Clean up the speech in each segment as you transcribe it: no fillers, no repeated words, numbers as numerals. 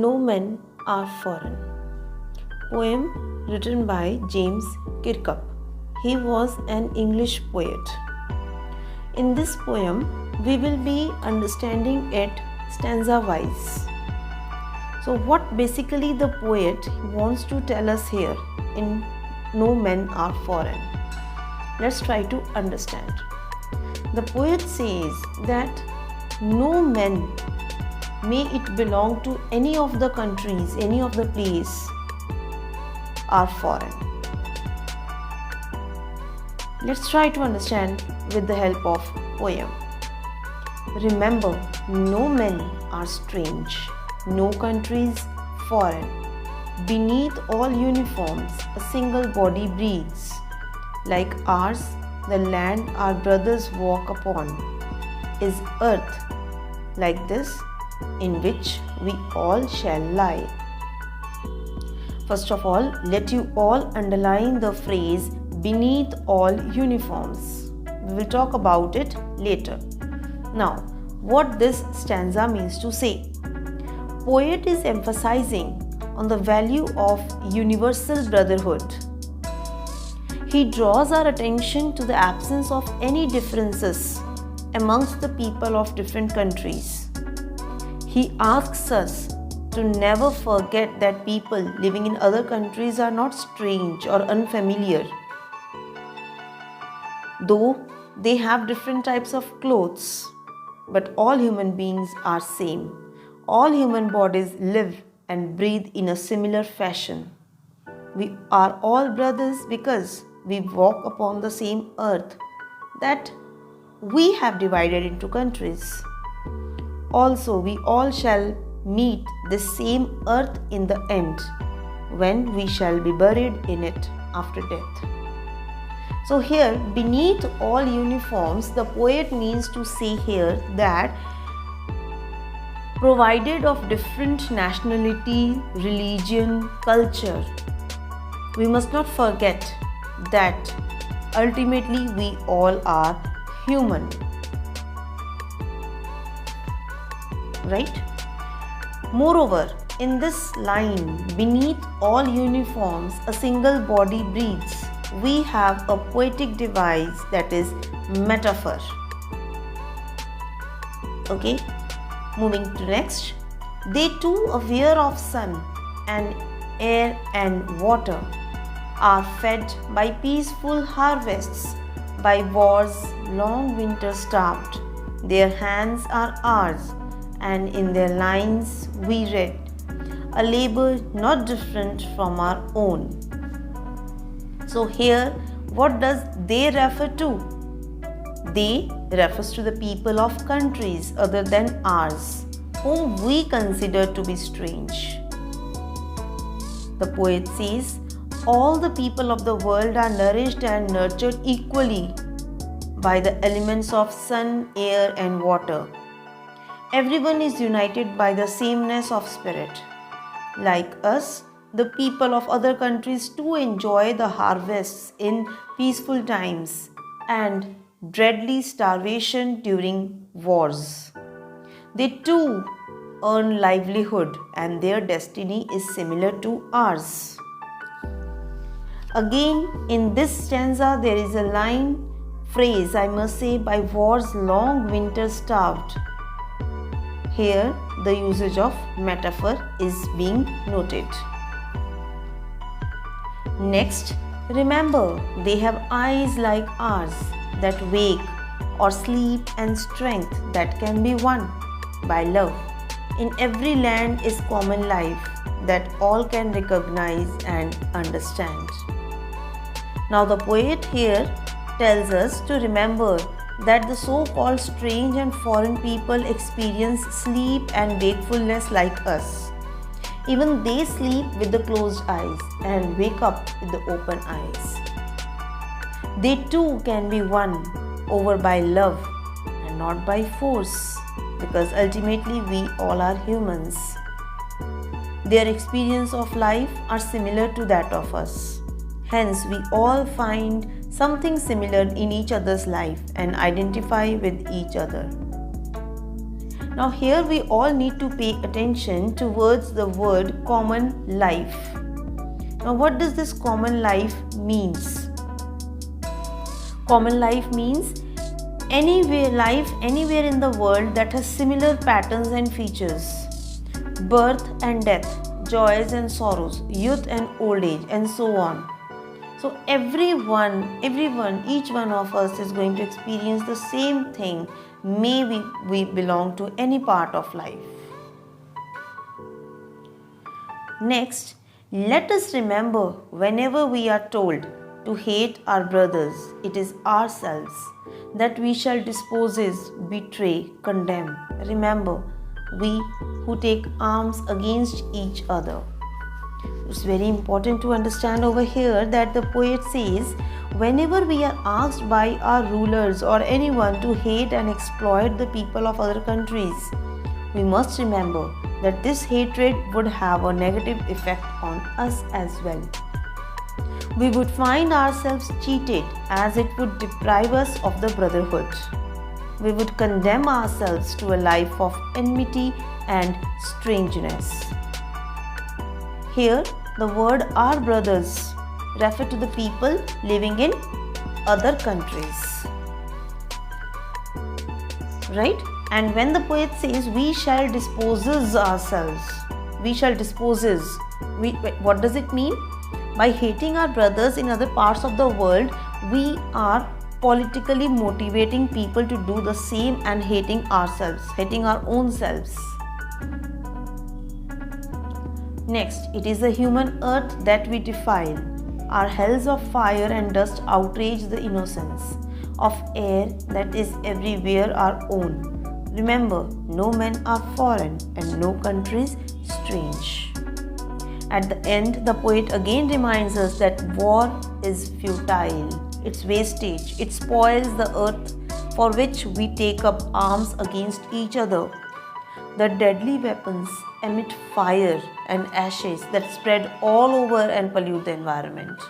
No Men Are Foreign. Poem written by James Kirkup. He was an English poet. In this poem, we will be understanding it stanza wise. So, what basically the poet wants to tell us here in No Men Are Foreign? Let's try to understand. The poet says that no men, may it belong to any of the countries, any of the place, are foreign. Let's try to understand with the help of poem. Remember, no men are strange, no countries foreign. Beneath all uniforms, a single body breathes. Like ours, the land our brothers walk upon is earth, like this, in which we all shall lie. First of all, let you all underline the phrase beneath all uniforms. We will talk about it later. Now, what this stanza means to say. Poet is emphasizing on the value of universal brotherhood. He draws our attention to the absence of any differences amongst the people of different countries. He asks us to never forget that people living in other countries are not strange or unfamiliar. Though they have different types of clothes, but all human beings are same. All human bodies live and breathe in a similar fashion. We are all brothers because we walk upon the same earth that we have divided into countries. Also, we all shall meet the same earth in the end, when we shall be buried in it after death. So here, beneath all uniforms, the poet means to say here that provided of different nationality, religion, culture, we must not forget that ultimately we all are human. Right? Moreover, in this line, beneath all uniforms, a single body breathes. We have a poetic device that is metaphor. Okay, moving to next. They too, aware of sun and air and water, are fed by peaceful harvests, by wars long winter starved. Their hands are ours, and in their lines we read a labor not different from our own. So here, what does they refer to? They refers to the people of countries other than ours, whom we consider to be strange. The poet says, all the people of the world are nourished and nurtured equally by the elements of sun, air and water. Everyone is united by the sameness of spirit. Like us, the people of other countries too enjoy the harvests in peaceful times and dreadly starvation during wars. They too earn livelihood and their destiny is similar to ours. Again, in this stanza, there is a phrase, I must say, by wars long winter starved. Here, the usage of metaphor is being noted. Next, remember, they have eyes like ours that wake or sleep and strength that can be won by love. In every land is common life that all can recognize and understand. Now the poet here tells us to remember that the so-called strange and foreign people experience sleep and wakefulness like us. Even they sleep with the closed eyes and wake up with the open eyes. They too can be won over by love and not by force, because ultimately we all are humans. Their experience of life are similar to that of us. Hence, we all find something similar in each other's life and identify with each other. Now here we all need to pay attention towards the word common life. Now what does this common life means? Common life means life anywhere in the world that has similar patterns and features. Birth and death, joys and sorrows, youth and old age, and so on. So everyone, each one of us is going to experience the same thing. Maybe we belong to any part of life. Next, let us remember whenever we are told to hate our brothers, it is ourselves that we shall dispose, betray, condemn. Remember, we who take arms against each other. It's very important to understand over here that the poet says, whenever we are asked by our rulers or anyone to hate and exploit the people of other countries, we must remember that this hatred would have a negative effect on us as well. We would find ourselves cheated as it would deprive us of the brotherhood. We would condemn ourselves to a life of enmity and strangeness. Here, the word our brothers refer to the people living in other countries. Right? And when the poet says we shall dispose ourselves, what does it mean? By hating our brothers in other parts of the world, we are politically motivating people to do the same and hating ourselves, hating our own selves. Next, it is the human earth that we defile. Our hells of fire and dust outrage the innocence of air that is everywhere our own. Remember, no men are foreign and no countries strange. At the end, the poet again reminds us that war is futile. It's wastage. It spoils the earth for which we take up arms against each other. The deadly weapons emit fire and ashes that spread all over and pollute the environment.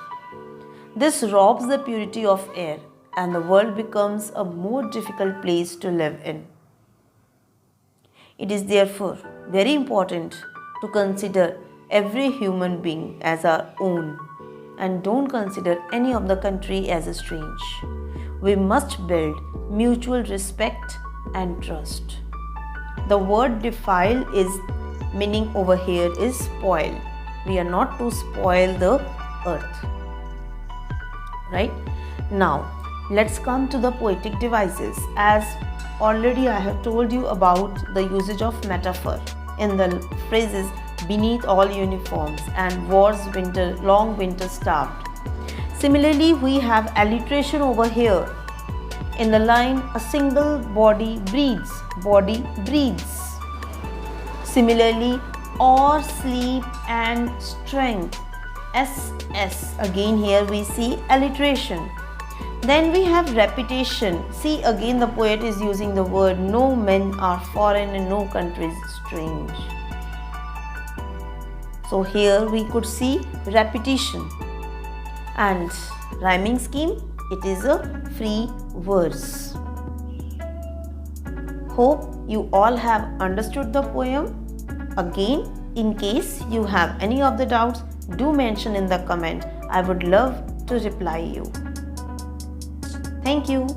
This robs the purity of air, and the world becomes a more difficult place to live in. It is therefore very important to consider every human being as our own and don't consider any of the country as a strange. We must build mutual respect and trust. The word defile is meaning over here is spoil. We are not to spoil the earth. Right? Now, let's come to the poetic devices. As already I have told you about the usage of metaphor in the phrases beneath all uniforms and war's long winter starved. Similarly, we have alliteration over here. In the line, a single body breathes. Similarly, or sleep and strength. SS. Again here we see alliteration. Then we have repetition. See, again the poet is using the word no men are foreign and no countries strange. So here we could see repetition. And rhyming scheme, it is a free verse. Hope you all have understood the poem. Again, in case you have any of the doubts, do mention in the comment. I would love to reply you. Thank you.